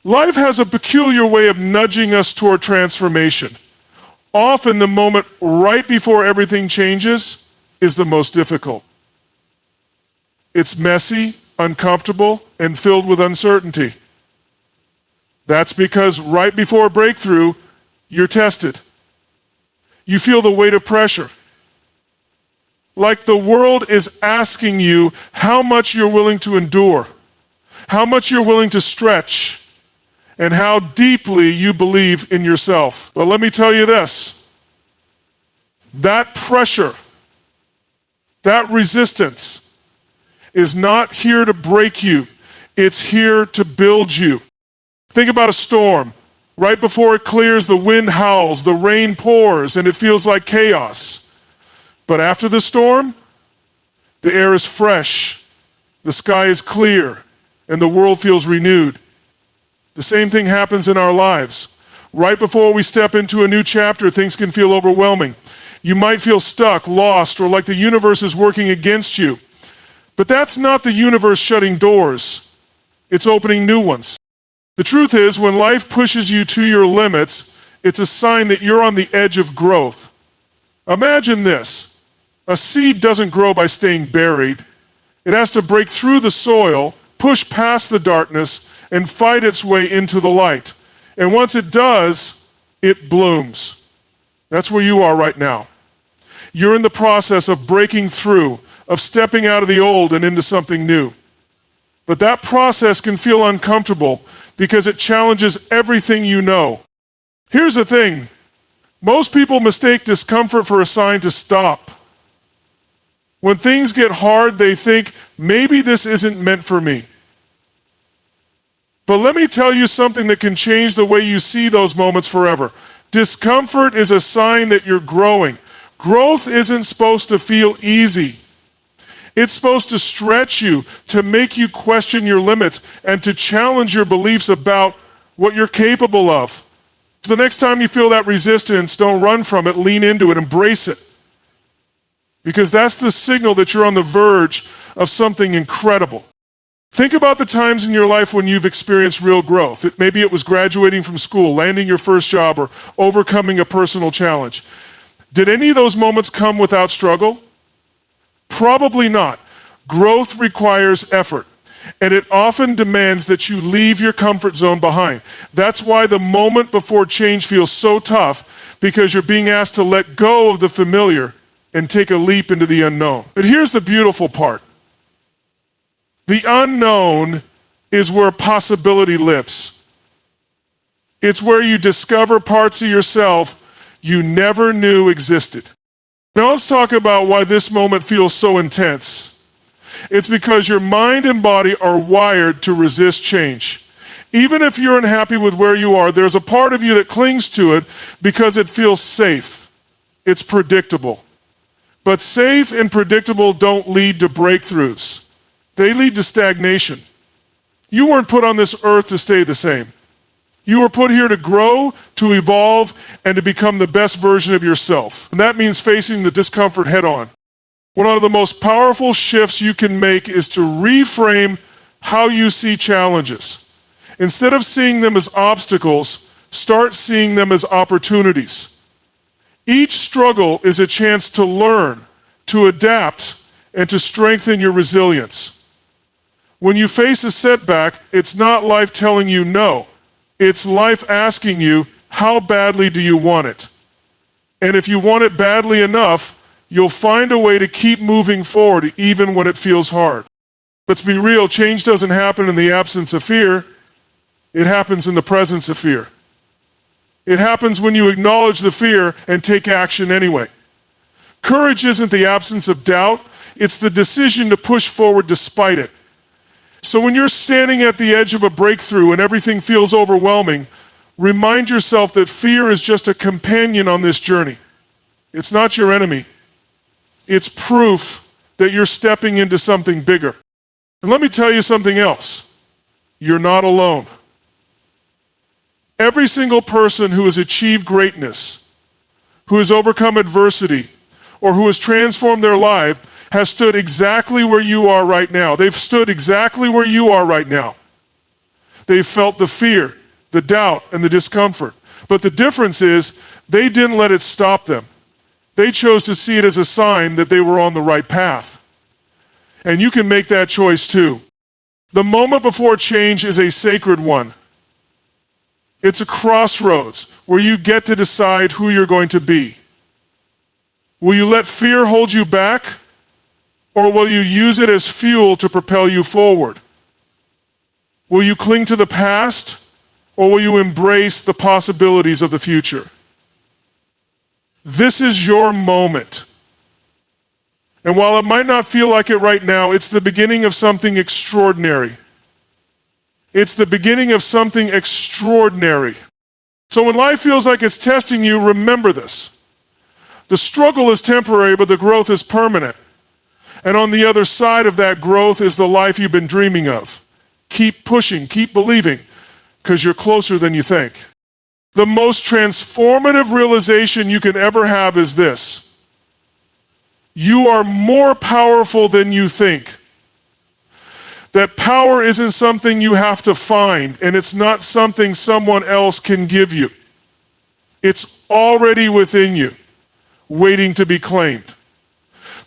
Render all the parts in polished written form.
Life has a peculiar way of nudging us toward transformation. Often the moment right before everything changes is the most difficult. It's messy, uncomfortable, and filled with uncertainty. That's because right before breakthrough, you're tested. You feel the weight of pressure. Like the world is asking you how much you're willing to endure, how much you're willing to stretch, and how deeply you believe in yourself. But let me tell you this, that pressure, that resistance is not here to break you. It's here to build you. Think about a storm. Right before it clears, the wind howls, the rain pours, and it feels like chaos. But after the storm, the air is fresh, the sky is clear, and the world feels renewed. The same thing happens in our lives. Right before we step into a new chapter, things can feel overwhelming. You might feel stuck, lost, or like the universe is working against you. But that's not the universe shutting doors. It's opening new ones. The truth is, when life pushes you to your limits, it's a sign that you're on the edge of growth. Imagine this. A seed doesn't grow by staying buried. It has to break through the soil, push past the darkness, and fight its way into the light. And once it does, it blooms. That's where you are right now. You're in the process of breaking through, of stepping out of the old and into something new. But that process can feel uncomfortable because it challenges everything you know. Here's the thing. Most people mistake discomfort for a sign to stop. When things get hard, they think, maybe this isn't meant for me. But let me tell you something that can change the way you see those moments forever. Discomfort is a sign that you're growing. Growth isn't supposed to feel easy. It's supposed to stretch you, to make you question your limits, and to challenge your beliefs about what you're capable of. So the next time you feel that resistance, don't run from it, lean into it, embrace it. Because that's the signal that you're on the verge of something incredible. Think about the times in your life when you've experienced real growth. Maybe it was graduating from school, landing your first job, or overcoming a personal challenge. Did any of those moments come without struggle? Probably not. Growth requires effort, and it often demands that you leave your comfort zone behind. That's why the moment before change feels so tough, because you're being asked to let go of the familiar and take a leap into the unknown. But here's the beautiful part. The unknown is where possibility lives. It's where you discover parts of yourself you never knew existed. Now let's talk about why this moment feels so intense. It's because your mind and body are wired to resist change. Even if you're unhappy with where you are, there's a part of you that clings to it because it feels safe. It's predictable. But safe and predictable don't lead to breakthroughs. They lead to stagnation. You weren't put on this earth to stay the same. You were put here to grow, to evolve, and to become the best version of yourself. And that means facing the discomfort head on. One of the most powerful shifts you can make is to reframe how you see challenges. Instead of seeing them as obstacles, start seeing them as opportunities. Each struggle is a chance to learn, to adapt, and to strengthen your resilience. When you face a setback, it's not life telling you no. It's life asking you, how badly do you want it? And if you want it badly enough, you'll find a way to keep moving forward even when it feels hard. Let's be real, change doesn't happen in the absence of fear. It happens in the presence of fear. It happens when you acknowledge the fear and take action anyway. Courage isn't the absence of doubt, it's the decision to push forward despite it. So when you're standing at the edge of a breakthrough and everything feels overwhelming, remind yourself that fear is just a companion on this journey. It's not your enemy. It's proof that you're stepping into something bigger. And let me tell you something else. You're not alone. Every single person who has achieved greatness, who has overcome adversity, or who has transformed their life has stood exactly where you are right now. They've stood exactly where you are right now. They felt the fear, the doubt, and the discomfort. But the difference is they didn't let it stop them. They chose to see it as a sign that they were on the right path. And you can make that choice too. The moment before change is a sacred one. It's a crossroads where you get to decide who you're going to be. Will you let fear hold you back, or will you use it as fuel to propel you forward? Will you cling to the past, or will you embrace the possibilities of the future? This is your moment. And while it might not feel like it right now, it's the beginning of something extraordinary. It's the beginning of something extraordinary. So when life feels like it's testing you, remember this. The struggle is temporary, but the growth is permanent. And on the other side of that growth is the life you've been dreaming of. Keep pushing, keep believing, because you're closer than you think. The most transformative realization you can ever have is this: you are more powerful than you think. That power isn't something you have to find, and it's not something someone else can give you. It's already within you, waiting to be claimed.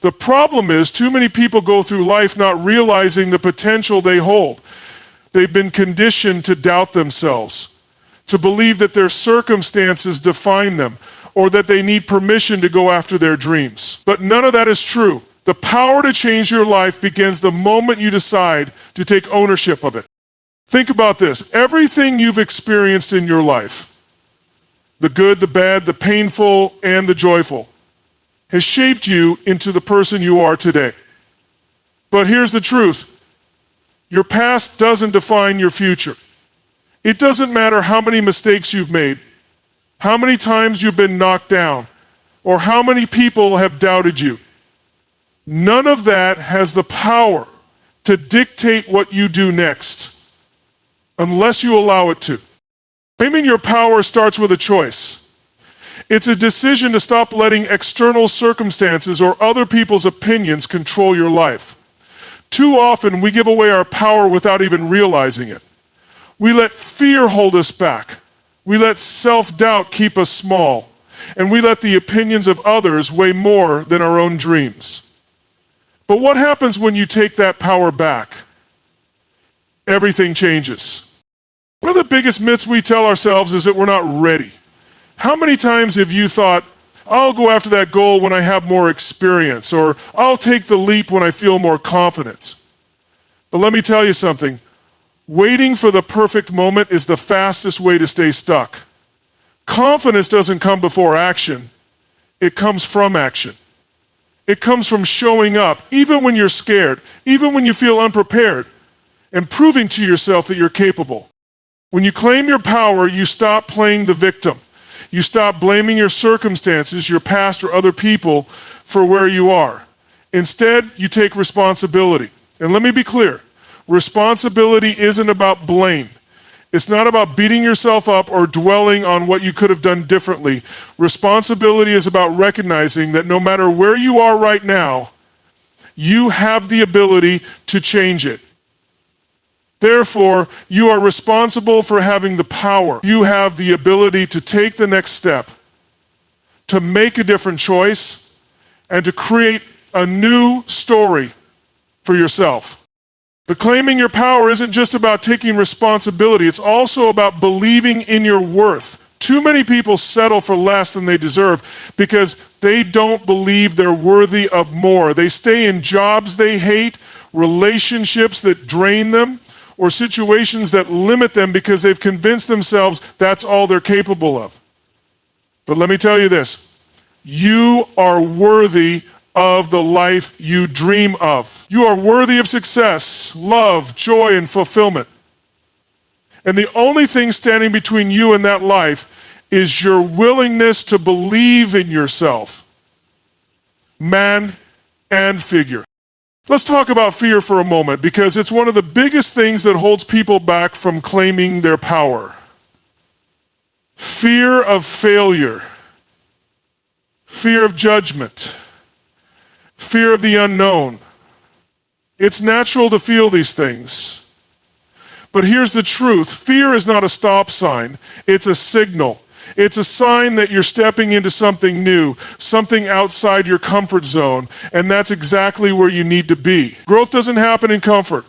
The problem is, too many people go through life not realizing the potential they hold. They've been conditioned to doubt themselves, to believe that their circumstances define them, or that they need permission to go after their dreams. But none of that is true. The power to change your life begins the moment you decide to take ownership of it. Think about this. Everything you've experienced in your life, the good, the bad, the painful, and the joyful, has shaped you into the person you are today. But here's the truth. Your past doesn't define your future. It doesn't matter how many mistakes you've made, how many times you've been knocked down, or how many people have doubted you. None of that has the power to dictate what you do next, unless you allow it to. Claiming your power starts with a choice. It's a decision to stop letting external circumstances or other people's opinions control your life. Too often, we give away our power without even realizing it. We let fear hold us back. We let self-doubt keep us small. And we let the opinions of others weigh more than our own dreams. But what happens when you take that power back? Everything changes. One of the biggest myths we tell ourselves is that we're not ready. How many times have you thought, I'll go after that goal when I have more experience, or I'll take the leap when I feel more confident? But let me tell you something. Waiting for the perfect moment is the fastest way to stay stuck. Confidence doesn't come before action. It comes from action. It comes from showing up, even when you're scared, even when you feel unprepared, and proving to yourself that you're capable. When you claim your power, you stop playing the victim. You stop blaming your circumstances, your past, or other people for where you are. Instead, you take responsibility. And let me be clear, responsibility isn't about blame. It's not about beating yourself up or dwelling on what you could have done differently. Responsibility is about recognizing that no matter where you are right now, you have the ability to change it. Therefore, you are responsible for having the power. You have the ability to take the next step, to make a different choice, and to create a new story for yourself. But claiming your power isn't just about taking responsibility, it's also about believing in your worth. Too many people settle for less than they deserve because they don't believe they're worthy of more. They stay in jobs they hate, relationships that drain them, or situations that limit them because they've convinced themselves that's all they're capable of. But let me tell you this, you are worthy of the life you dream of. You are worthy of success, love, joy, and fulfillment. And the only thing standing between you and that life is your willingness to believe in yourself, man and figure. Let's talk about fear for a moment, because it's one of the biggest things that holds people back from claiming their power. Fear of failure, fear of judgment, fear of the unknown. It's natural to feel these things. But here's the truth. Fear is not a stop sign. It's a signal. It's a sign that you're stepping into something new, something outside your comfort zone, and that's exactly where you need to be. Growth doesn't happen in comfort.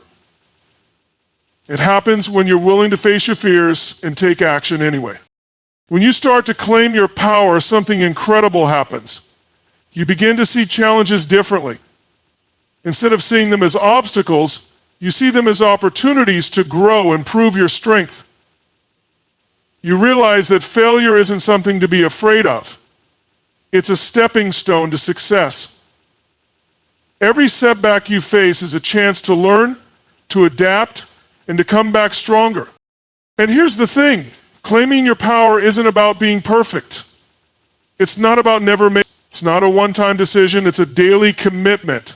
It happens when you're willing to face your fears and take action anyway. When you start to claim your power, something incredible happens. You begin to see challenges differently. Instead of seeing them as obstacles, you see them as opportunities to grow and prove your strength. You realize that failure isn't something to be afraid of. It's a stepping stone to success. Every setback you face is a chance to learn, to adapt, and to come back stronger. And here's the thing. Claiming your power isn't about being perfect. It's not about never making. It's not a one-time decision. It's a daily commitment.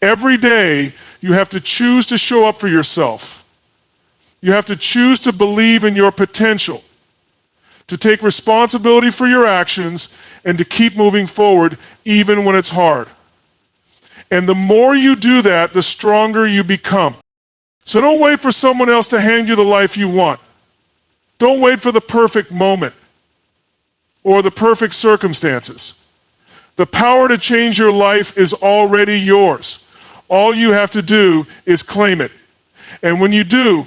Every day, you have to choose to show up for yourself. You have to choose to believe in your potential, to take responsibility for your actions, and to keep moving forward even when it's hard. And the more you do that, the stronger you become. So don't wait for someone else to hand you the life you want. Don't wait for the perfect moment or the perfect circumstances. The power to change your life is already yours. All you have to do is claim it. And when you do,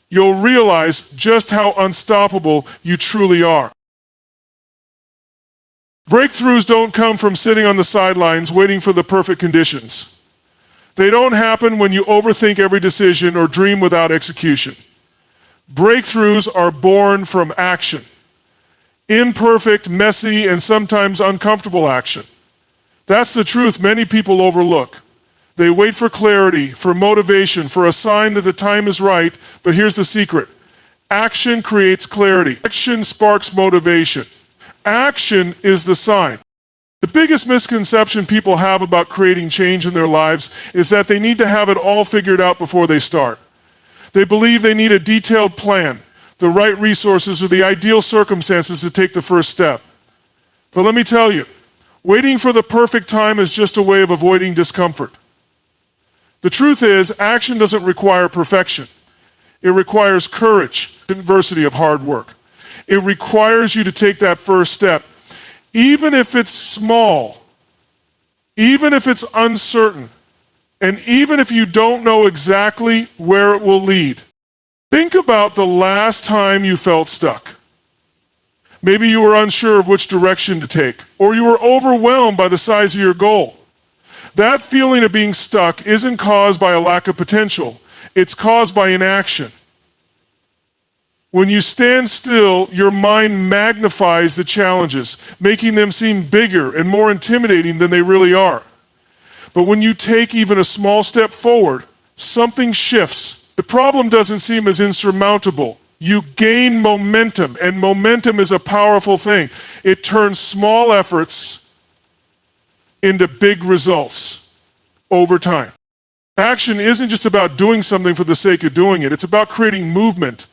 you'll realize just how unstoppable you truly are. Breakthroughs don't come from sitting on the sidelines waiting for the perfect conditions. They don't happen when you overthink every decision or dream without execution. Breakthroughs are born from action. Imperfect, messy, and sometimes uncomfortable action. That's the truth many people overlook. They wait for clarity, for motivation, for a sign that the time is right, but here's the secret. Action creates clarity. Action sparks motivation. Action is the sign. The biggest misconception people have about creating change in their lives is that they need to have it all figured out before they start. They believe they need a detailed plan, the right resources, or the ideal circumstances to take the first step. But let me tell you, waiting for the perfect time is just a way of avoiding discomfort. The truth is, action doesn't require perfection. It requires courage, adversity of hard work. It requires you to take that first step, even if it's small, even if it's uncertain, and even if you don't know exactly where it will lead. Think about the last time you felt stuck. Maybe you were unsure of which direction to take, or you were overwhelmed by the size of your goal. That feeling of being stuck isn't caused by a lack of potential. It's caused by inaction. When you stand still, your mind magnifies the challenges, making them seem bigger and more intimidating than they really are. But when you take even a small step forward, something shifts. The problem doesn't seem as insurmountable. You gain momentum, and momentum is a powerful thing. It turns small efforts into big results over time. Action isn't just about doing something for the sake of doing it. It's about creating movement,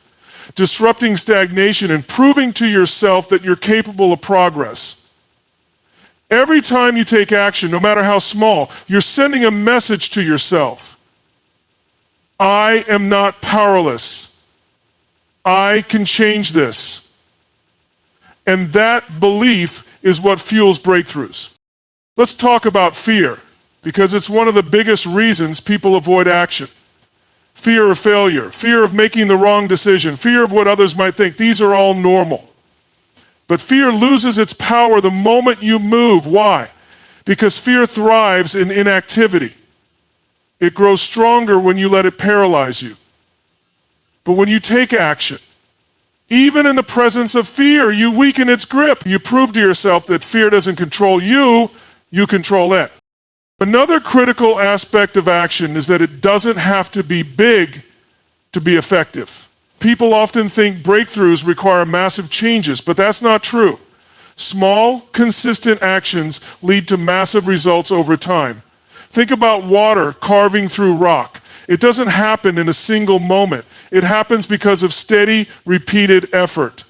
disrupting stagnation, and proving to yourself that you're capable of progress. Every time you take action, no matter how small, you're sending a message to yourself. I am not powerless. I can change this. And that belief is what fuels breakthroughs. Let's talk about fear, because it's one of the biggest reasons people avoid action. Fear of failure, fear of making the wrong decision, fear of what others might think. These are all normal. But fear loses its power the moment you move. Why? Because fear thrives in inactivity. It grows stronger when you let it paralyze you. But when you take action, even in the presence of fear, you weaken its grip. You prove to yourself that fear doesn't control you, you control it. Another critical aspect of action is that it doesn't have to be big to be effective. People often think breakthroughs require massive changes, but that's not true. Small, consistent actions lead to massive results over time. Think about water carving through rock. It doesn't happen in a single moment. It happens because of steady, repeated effort.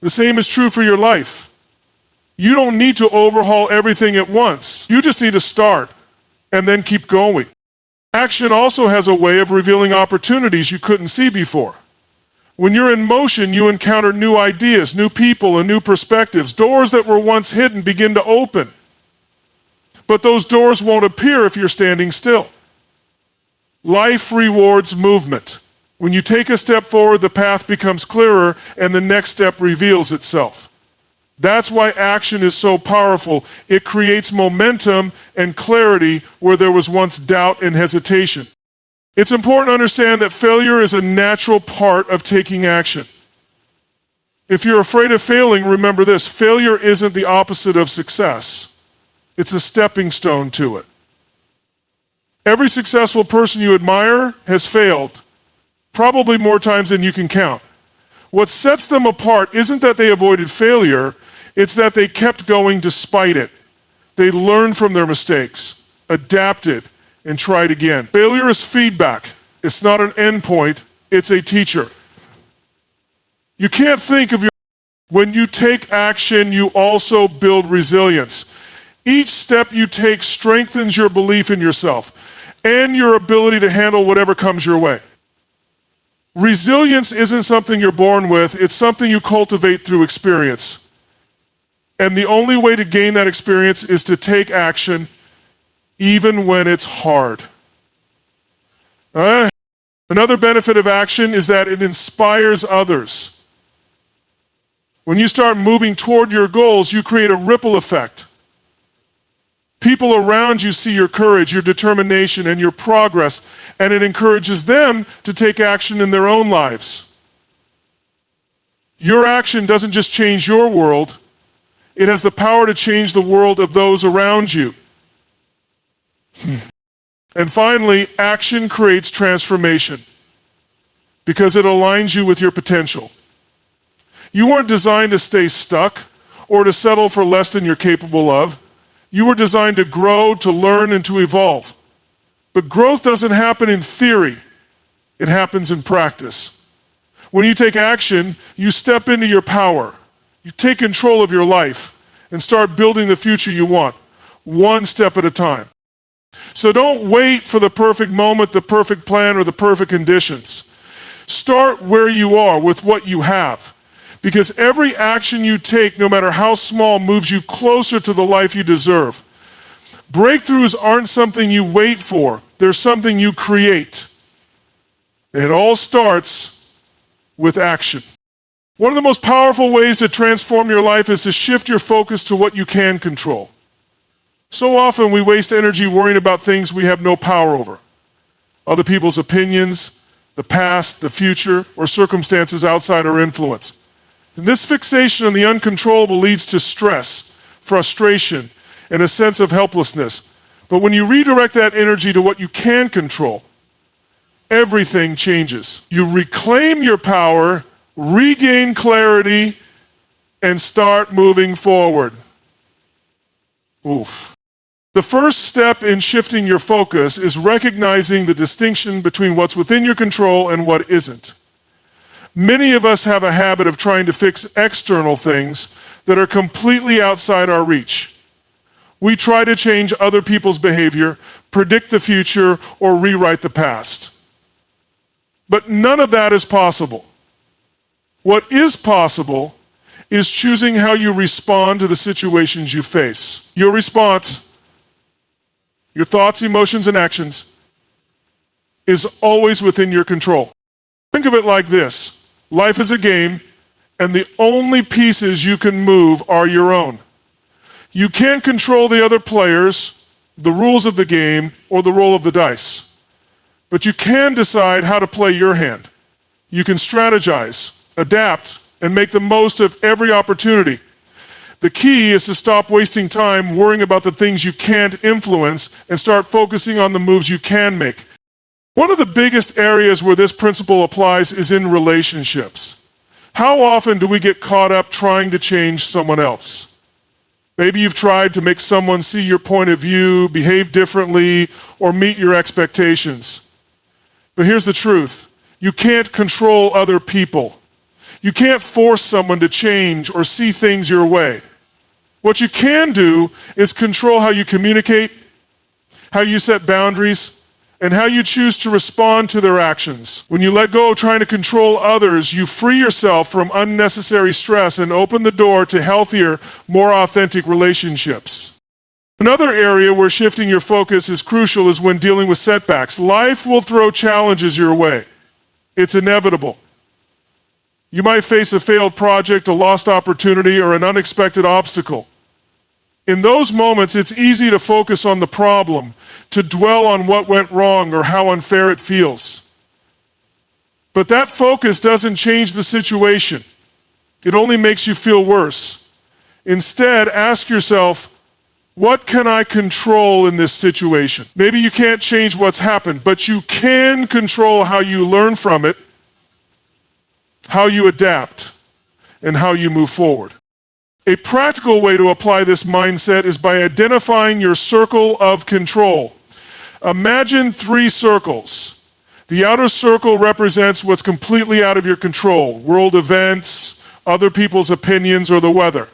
The same is true for your life. You don't need to overhaul everything at once. You just need to start and then keep going. Action also has a way of revealing opportunities you couldn't see before. When you're in motion, you encounter new ideas, new people, and new perspectives. Doors that were once hidden begin to open. But those doors won't appear if you're standing still. Life rewards movement. When you take a step forward, the path becomes clearer and the next step reveals itself. That's why action is so powerful. It creates momentum and clarity where there was once doubt and hesitation. It's important to understand that failure is a natural part of taking action. If you're afraid of failing, remember this: failure isn't the opposite of success. It's a stepping stone to it. Every successful person you admire has failed, probably more times than you can count. What sets them apart isn't that they avoided failure, it's that they kept going despite it. They learned from their mistakes, adapted, and tried again. Failure is feedback. It's not an endpoint, it's a teacher. You can't think of your... When you take action, you also build resilience. Each step you take strengthens your belief in yourself and your ability to handle whatever comes your way. Resilience isn't something you're born with, it's something you cultivate through experience. And the only way to gain that experience is to take action, even when it's hard. Another benefit of action is that it inspires others. When you start moving toward your goals, you create a ripple effect. People around you see your courage, your determination, and your progress, and it encourages them to take action in their own lives. Your action doesn't just change your world, it has the power to change the world of those around you. And finally, action creates transformation because it aligns you with your potential. You weren't designed to stay stuck or to settle for less than you're capable of. You were designed to grow, to learn, and to evolve. But growth doesn't happen in theory. It happens in practice. When you take action, you step into your power. You take control of your life and start building the future you want, one step at a time. So don't wait for the perfect moment, the perfect plan, or the perfect conditions. Start where you are with what you have. Because every action you take, no matter how small, moves you closer to the life you deserve. Breakthroughs aren't something you wait for. They're something you create. It all starts with action. One of the most powerful ways to transform your life is to shift your focus to what you can control. So often we waste energy worrying about things we have no power over. Other people's opinions, the past, the future, or circumstances outside our influence. And this fixation on the uncontrollable leads to stress, frustration, and a sense of helplessness. But when you redirect that energy to what you can control, everything changes. You reclaim your power, regain clarity, and start moving forward. Oof. The first step in shifting your focus is recognizing the distinction between what's within your control and what isn't. Many of us have a habit of trying to fix external things that are completely outside our reach. We try to change other people's behavior, predict the future, or rewrite the past. But none of that is possible. What is possible is choosing how you respond to the situations you face. Your response, your thoughts, emotions, and actions, is always within your control. Think of it like this. Life is a game, and the only pieces you can move are your own. You can't control the other players, the rules of the game, or the roll of the dice. But you can decide how to play your hand. You can strategize, adapt, and make the most of every opportunity. The key is to stop wasting time worrying about the things you can't influence and start focusing on the moves you can make. One of the biggest areas where this principle applies is in relationships. How often do we get caught up trying to change someone else? Maybe you've tried to make someone see your point of view, behave differently, or meet your expectations. But here's the truth. You can't control other people. You can't force someone to change or see things your way. What you can do is control how you communicate, how you set boundaries, and how you choose to respond to their actions. When you let go of trying to control others, you free yourself from unnecessary stress and open the door to healthier, more authentic relationships. Another area where shifting your focus is crucial is when dealing with setbacks. Life will throw challenges your way. It's inevitable. You might face a failed project, a lost opportunity, or an unexpected obstacle. In those moments, it's easy to focus on the problem, to dwell on what went wrong or how unfair it feels. But that focus doesn't change the situation. It only makes you feel worse. Instead, ask yourself, what can I control in this situation? Maybe you can't change what's happened, but you can control how you learn from it, how you adapt, and how you move forward. A practical way to apply this mindset is by identifying your circle of control. Imagine 3 circles. The outer circle represents what's completely out of your control: world events, other people's opinions, or the weather.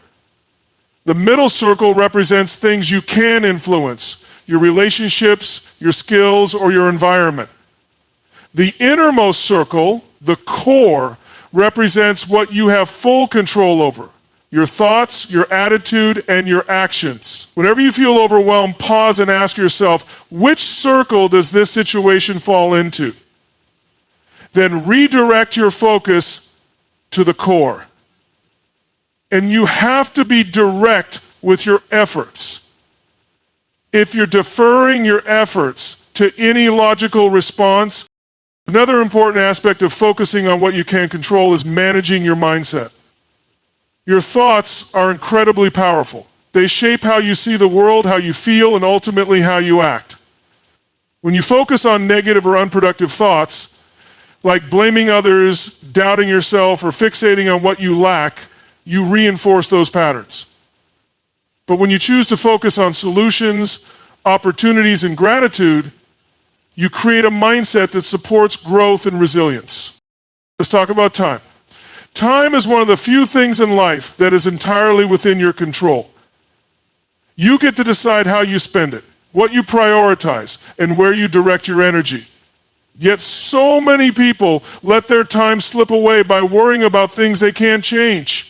The middle circle represents things you can influence: your relationships, your skills, or your environment. The innermost circle, the core, represents what you have full control over: your thoughts, your attitude, and your actions. Whenever you feel overwhelmed, pause and ask yourself, which circle does this situation fall into? Then redirect your focus to the core. And you have to be direct with your efforts. If you're deferring your efforts to any logical response, another important aspect of focusing on what you can control is managing your mindset. Your thoughts are incredibly powerful. They shape how you see the world, how you feel, and ultimately how you act. When you focus on negative or unproductive thoughts, like blaming others, doubting yourself, or fixating on what you lack, you reinforce those patterns. But when you choose to focus on solutions, opportunities, and gratitude, you create a mindset that supports growth and resilience. Let's talk about time. Time is one of the few things in life that is entirely within your control. You get to decide how you spend it, what you prioritize, and where you direct your energy. Yet so many people let their time slip away by worrying about things they can't change.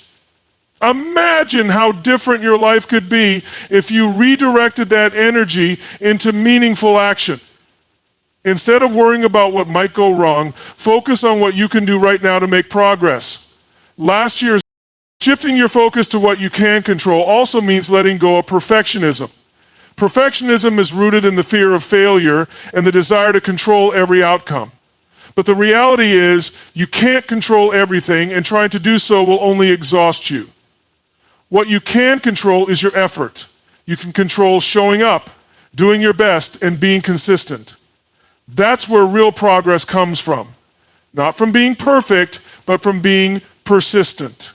Imagine how different your life could be if you redirected that energy into meaningful action. Instead of worrying about what might go wrong, focus on what you can do right now to make progress. Last year, shifting your focus to what you can control also means letting go of perfectionism. Perfectionism is rooted in the fear of failure and the desire to control every outcome. But the reality is, you can't control everything, and trying to do so will only exhaust you. What you can control is your effort. You can control showing up, doing your best, and being consistent. That's where real progress comes from. Not from being perfect, but from being persistent.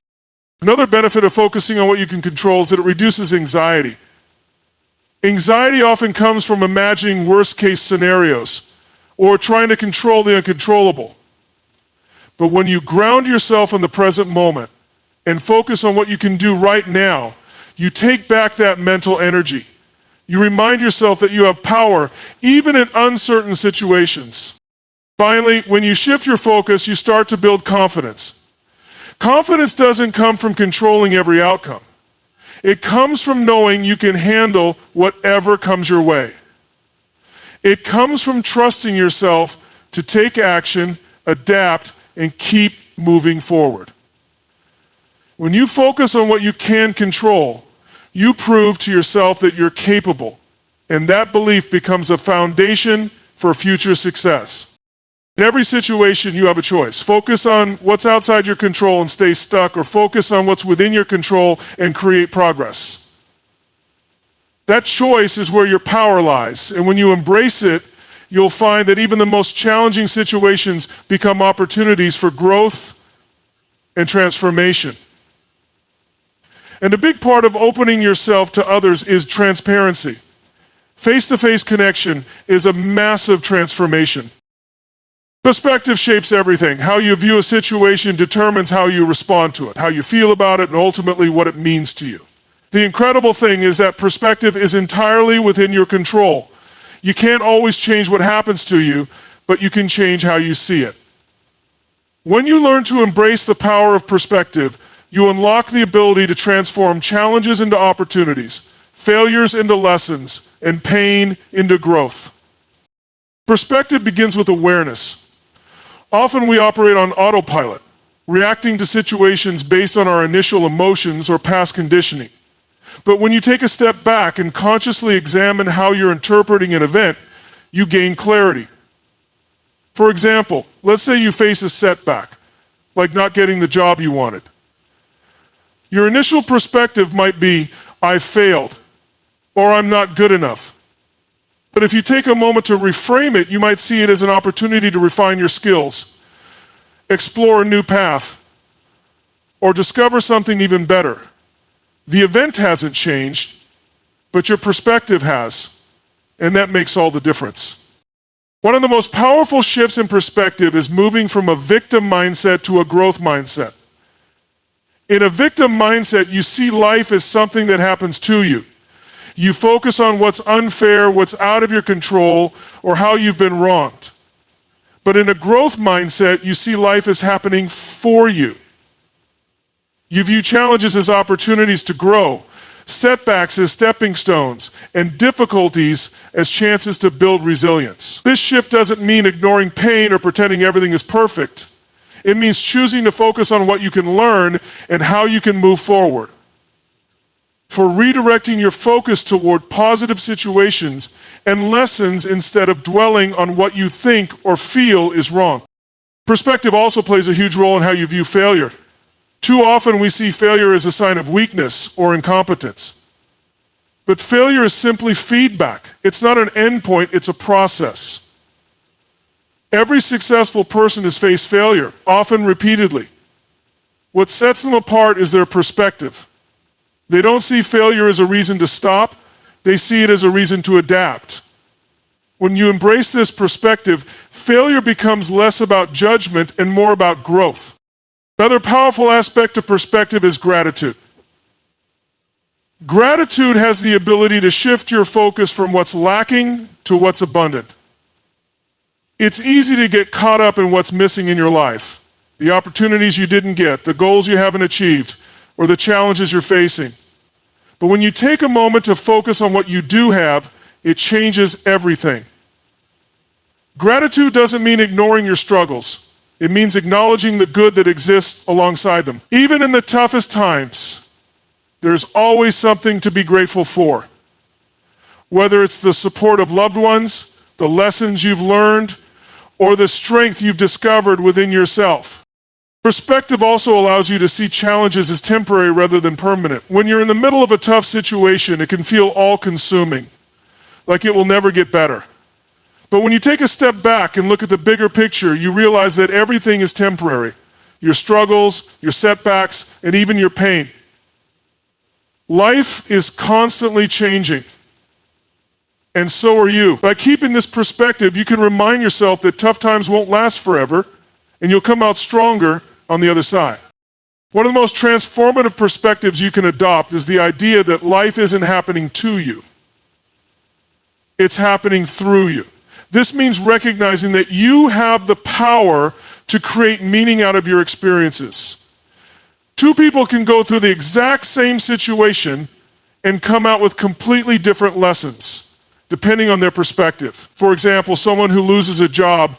Another benefit of focusing on what you can control is that it reduces anxiety. Anxiety often comes from imagining worst-case scenarios or trying to control the uncontrollable. But when you ground yourself in the present moment and focus on what you can do right now, you take back that mental energy. You remind yourself that you have power even in uncertain situations. Finally, when you shift your focus, you start to build confidence. Confidence doesn't come from controlling every outcome. It comes from knowing you can handle whatever comes your way. It comes from trusting yourself to take action, adapt, and keep moving forward. When you focus on what you can control, you prove to yourself that you're capable, and that belief becomes a foundation for future success. In every situation, you have a choice. Focus on what's outside your control and stay stuck, or focus on what's within your control and create progress. That choice is where your power lies, and when you embrace it, you'll find that even the most challenging situations become opportunities for growth and transformation. And a big part of opening yourself to others is transparency. Face-to-face connection is a massive transformation. Perspective shapes everything. How you view a situation determines how you respond to it, how you feel about it, and ultimately what it means to you. The incredible thing is that perspective is entirely within your control. You can't always change what happens to you, but you can change how you see it. When you learn to embrace the power of perspective, you unlock the ability to transform challenges into opportunities, failures into lessons, and pain into growth. Perspective begins with awareness. Often we operate on autopilot, reacting to situations based on our initial emotions or past conditioning. But when you take a step back and consciously examine how you're interpreting an event, you gain clarity. For example, let's say you face a setback, like not getting the job you wanted. Your initial perspective might be, I failed, or I'm not good enough. But if you take a moment to reframe it, you might see it as an opportunity to refine your skills, explore a new path, or discover something even better. The event hasn't changed, but your perspective has, and that makes all the difference. One of the most powerful shifts in perspective is moving from a victim mindset to a growth mindset. In a victim mindset, you see life as something that happens to you. You focus on what's unfair, what's out of your control, or how you've been wronged. But in a growth mindset, you see life as happening for you. You view challenges as opportunities to grow, setbacks as stepping stones, and difficulties as chances to build resilience. This shift doesn't mean ignoring pain or pretending everything is perfect. It means choosing to focus on what you can learn and how you can move forward. For redirecting your focus toward positive situations and lessons instead of dwelling on what you think or feel is wrong. Perspective also plays a huge role in how you view failure. Too often we see failure as a sign of weakness or incompetence. But failure is simply feedback. It's not an endpoint, it's a process. Every successful person has faced failure, often repeatedly. What sets them apart is their perspective. They don't see failure as a reason to stop, they see it as a reason to adapt. When you embrace this perspective, failure becomes less about judgment and more about growth. Another powerful aspect of perspective is gratitude. Gratitude has the ability to shift your focus from what's lacking to what's abundant. It's easy to get caught up in what's missing in your life, the opportunities you didn't get, the goals you haven't achieved, or the challenges you're facing. But when you take a moment to focus on what you do have, it changes everything. Gratitude doesn't mean ignoring your struggles. It means acknowledging the good that exists alongside them. Even in the toughest times, there's always something to be grateful for. Whether it's the support of loved ones, the lessons you've learned, or the strength you've discovered within yourself. Perspective also allows you to see challenges as temporary rather than permanent. When you're in the middle of a tough situation, it can feel all-consuming, like it will never get better. But when you take a step back and look at the bigger picture, you realize that everything is temporary. Your struggles, your setbacks, and even your pain. Life is constantly changing. And so are you. By keeping this perspective, you can remind yourself that tough times won't last forever, and you'll come out stronger on the other side. One of the most transformative perspectives you can adopt is the idea that life isn't happening to you. It's happening through you. This means recognizing that you have the power to create meaning out of your experiences. Two people can go through the exact same situation and come out with completely different lessons, depending on their perspective. For example, someone who loses a job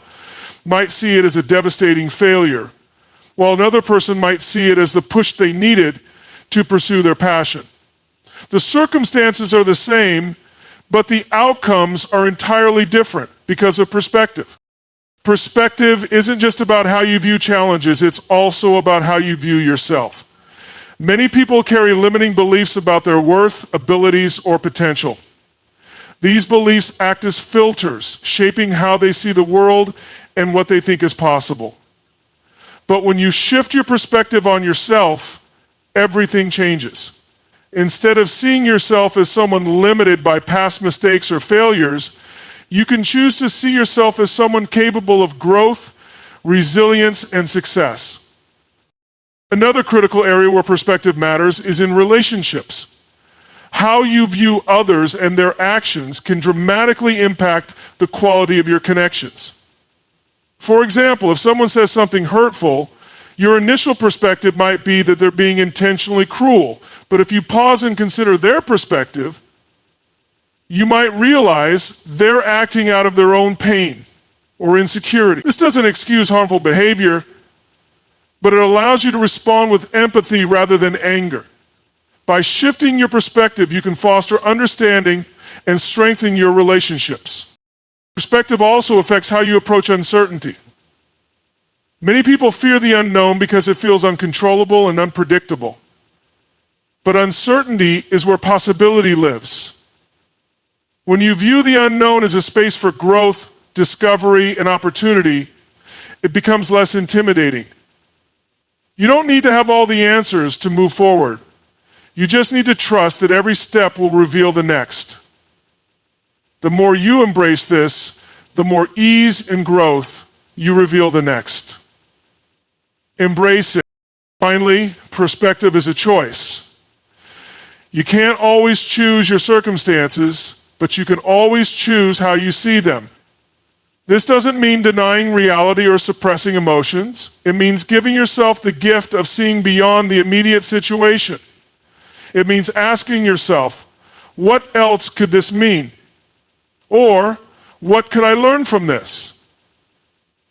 might see it as a devastating failure, while another person might see it as the push they needed to pursue their passion. The circumstances are the same, but the outcomes are entirely different because of perspective. Perspective isn't just about how you view challenges, it's also about how you view yourself. Many people carry limiting beliefs about their worth, abilities, or potential. These beliefs act as filters, shaping how they see the world and what they think is possible. But when you shift your perspective on yourself, everything changes. Instead of seeing yourself as someone limited by past mistakes or failures, you can choose to see yourself as someone capable of growth, resilience, and success. Another critical area where perspective matters is in relationships. How you view others and their actions can dramatically impact the quality of your connections. For example, if someone says something hurtful, your initial perspective might be that they're being intentionally cruel. But if you pause and consider their perspective, you might realize they're acting out of their own pain or insecurity. This doesn't excuse harmful behavior, but it allows you to respond with empathy rather than anger. By shifting your perspective, you can foster understanding and strengthen your relationships. Perspective also affects how you approach uncertainty. Many people fear the unknown because it feels uncontrollable and unpredictable. But uncertainty is where possibility lives. When you view the unknown as a space for growth, discovery, and opportunity, it becomes less intimidating. You don't need to have all the answers to move forward. You just need to trust that every step will reveal the next. The more you embrace this, the more ease and growth you reveal the next. Embrace it. Finally, perspective is a choice. You can't always choose your circumstances, but you can always choose how you see them. This doesn't mean denying reality or suppressing emotions. It means giving yourself the gift of seeing beyond the immediate situation. It means asking yourself, what else could this mean? Or, what could I learn from this?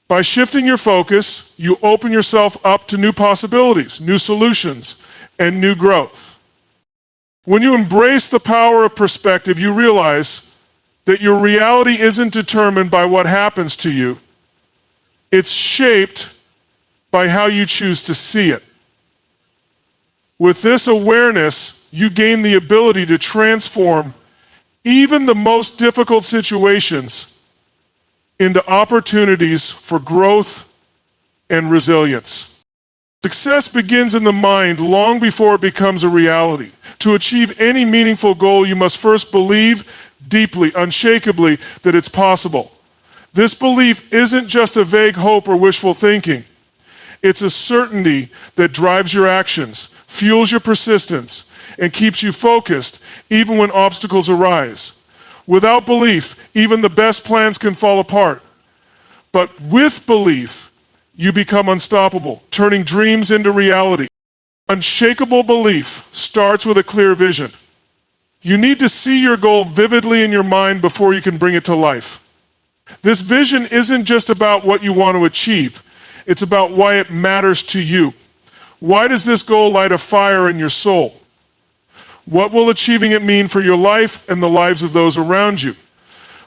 By shifting your focus, you open yourself up to new possibilities, new solutions, and new growth. When you embrace the power of perspective, you realize that your reality isn't determined by what happens to you. It's shaped by how you choose to see it. With this awareness, you gain the ability to transform even the most difficult situations into opportunities for growth and resilience. Success begins in the mind long before it becomes a reality. To achieve any meaningful goal, you must first believe deeply, unshakably, that it's possible. This belief isn't just a vague hope or wishful thinking. It's a certainty that drives your actions, fuels your persistence, and keeps you focused even when obstacles arise. Without belief, even the best plans can fall apart. But with belief, you become unstoppable, turning dreams into reality. Unshakable belief starts with a clear vision. You need to see your goal vividly in your mind before you can bring it to life. This vision isn't just about what you want to achieve. It's about why it matters to you. Why does this goal light a fire in your soul? What will achieving it mean for your life and the lives of those around you?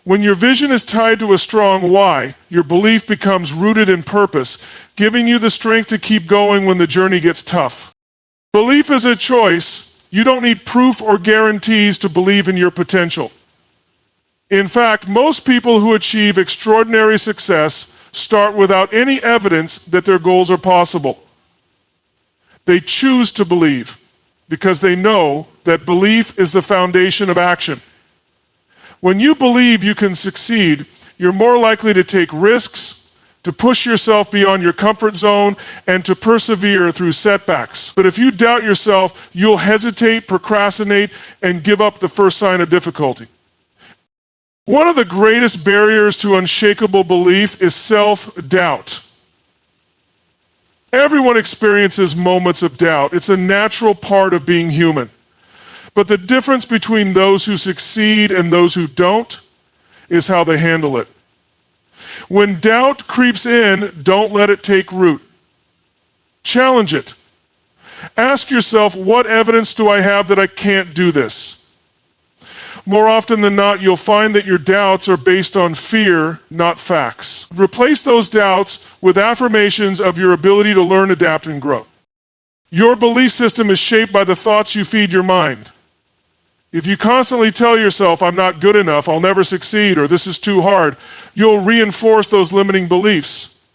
When your vision is tied to a strong why, your belief becomes rooted in purpose, giving you the strength to keep going when the journey gets tough. Belief is a choice. You don't need proof or guarantees to believe in your potential. In fact, most people who achieve extraordinary success start without any evidence that their goals are possible. They choose to believe because they know that belief is the foundation of action. When you believe you can succeed, you're more likely to take risks, to push yourself beyond your comfort zone, and to persevere through setbacks. But if you doubt yourself, you'll hesitate, procrastinate, and give up the first sign of difficulty. One of the greatest barriers to unshakable belief is self-doubt. Everyone experiences moments of doubt. It's a natural part of being human. But the difference between those who succeed and those who don't is how they handle it. When doubt creeps in, don't let it take root. Challenge it. Ask yourself, what evidence do I have that I can't do this? More often than not, you'll find that your doubts are based on fear, not facts. Replace those doubts with affirmations of your ability to learn, adapt, and grow. Your belief system is shaped by the thoughts you feed your mind. If you constantly tell yourself, I'm not good enough, I'll never succeed, or this is too hard, you'll reinforce those limiting beliefs.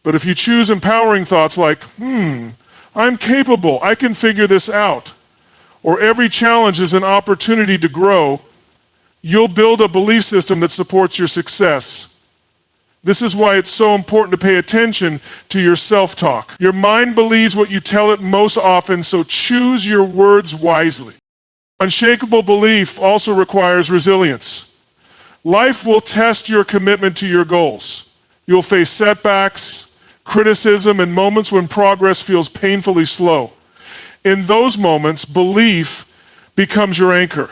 But if you choose empowering thoughts like, I'm capable, I can figure this out, or every challenge is an opportunity to grow, you'll build a belief system that supports your success. This is why it's so important to pay attention to your self-talk. Your mind believes what you tell it most often, so choose your words wisely. Unshakable belief also requires resilience. Life will test your commitment to your goals. You'll face setbacks, criticism, and moments when progress feels painfully slow. In those moments, belief becomes your anchor.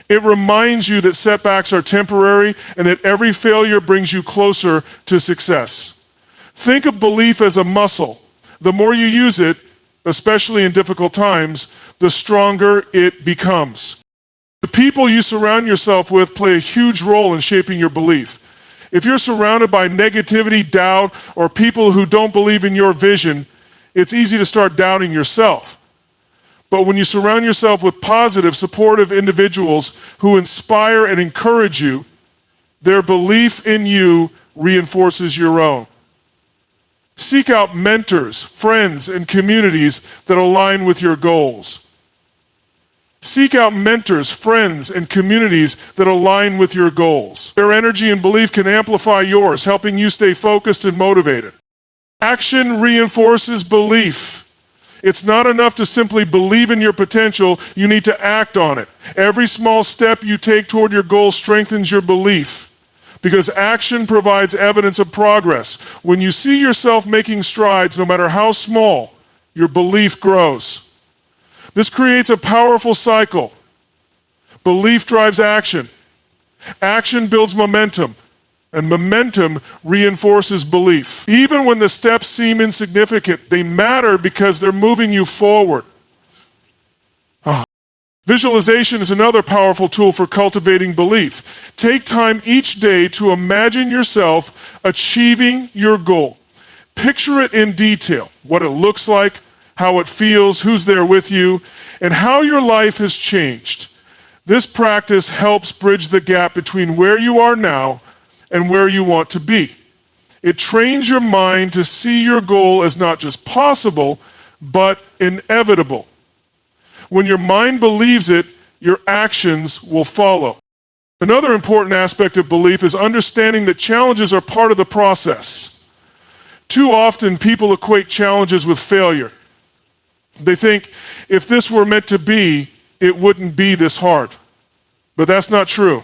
It reminds you that setbacks are temporary and that every failure brings you closer to success. Think of belief as a muscle. The more you use it, especially in difficult times, the stronger it becomes. The people you surround yourself with play a huge role in shaping your belief. If you're surrounded by negativity, doubt, or people who don't believe in your vision, it's easy to start doubting yourself. But when you surround yourself with positive, supportive individuals who inspire and encourage you, their belief in you reinforces your own. Seek out mentors, friends, and communities that align with your goals. Seek out mentors, friends, and communities that align with your goals. Their energy and belief can amplify yours, helping you stay focused and motivated. Action reinforces belief. It's not enough to simply believe in your potential, you need to act on it. Every small step you take toward your goal strengthens your belief, because action provides evidence of progress. When you see yourself making strides, no matter how small, your belief grows. This creates a powerful cycle. Belief drives action. Action builds momentum, and momentum reinforces belief. Even when the steps seem insignificant, they matter because they're moving you forward. Visualization is another powerful tool for cultivating belief. Take time each day to imagine yourself achieving your goal. Picture it in detail, what it looks like, how it feels, who's there with you, and how your life has changed. This practice helps bridge the gap between where you are now and where you want to be. It trains your mind to see your goal as not just possible, but inevitable. When your mind believes it, your actions will follow. Another important aspect of belief is understanding that challenges are part of the process. Too often, people equate challenges with failure. They think, if this were meant to be, it wouldn't be this hard. But that's not true.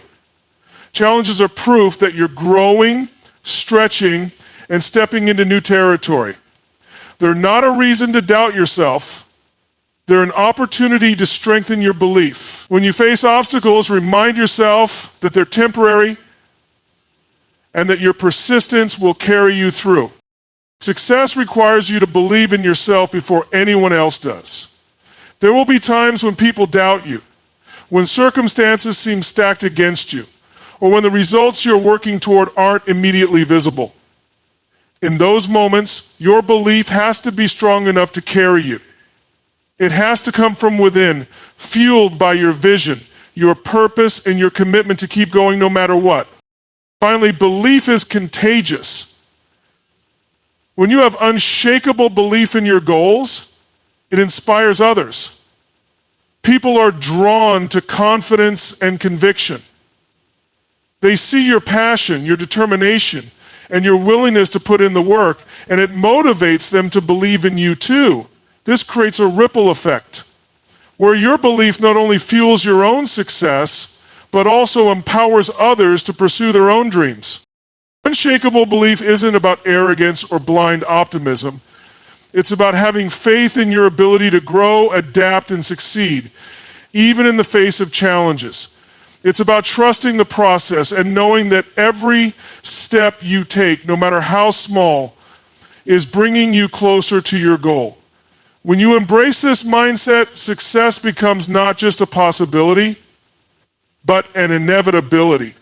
Challenges are proof that you're growing, stretching, and stepping into new territory. They're not a reason to doubt yourself. They're an opportunity to strengthen your belief. When you face obstacles, remind yourself that they're temporary and that your persistence will carry you through. Success requires you to believe in yourself before anyone else does. There will be times when people doubt you, when circumstances seem stacked against you, or when the results you're working toward aren't immediately visible. In those moments, your belief has to be strong enough to carry you. It has to come from within, fueled by your vision, your purpose, and your commitment to keep going no matter what. Finally, belief is contagious. When you have unshakable belief in your goals, it inspires others. People are drawn to confidence and conviction. They see your passion, your determination, and your willingness to put in the work, and it motivates them to believe in you too. This creates a ripple effect, where your belief not only fuels your own success, but also empowers others to pursue their own dreams. Unshakable belief isn't about arrogance or blind optimism. It's about having faith in your ability to grow, adapt, and succeed, even in the face of challenges. It's about trusting the process and knowing that every step you take, no matter how small, is bringing you closer to your goal. When you embrace this mindset, success becomes not just a possibility, but an inevitability.